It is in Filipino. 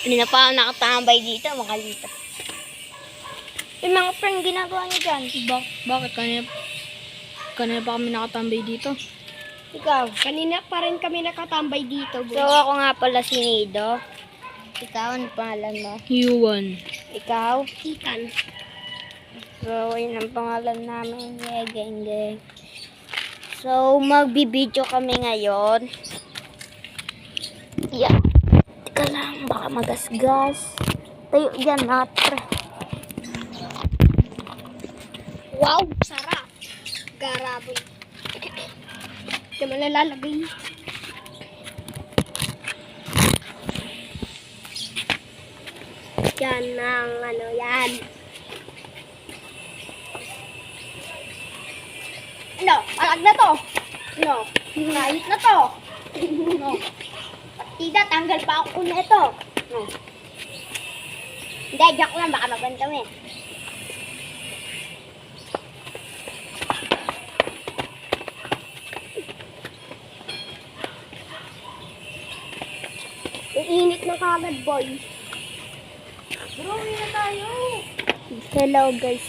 Hindi na pa ako nakatambay dito, makalita. Yung mga friend, ginagawa niyo dyan. Bakit? Kanina pa kami nakatambay dito. Ikaw. Kanina pa rin kami nakatambay dito, boy. So, ako nga pala si Nido. Ikaw, ano pangalan mo? Yuan. Ikaw? Ikan. So, yun ang pangalan namin. Yeah, geng. So, magbibideo kami ngayon. Yeah. Teka lang, baka magasgas. Tayo dyan, mga pre. Wow, sarap. Garaboy. Ito mo nalalagay. Yan ang ano yan. Ano? Alag na to. Ano? Nait na to. Ano? Partida, tanggal pa ako nito. Ano? Hindi, joke lang. Baka mabanta mo eh. Ang init na kagad, boy. Bro, na tayo. Hello guys.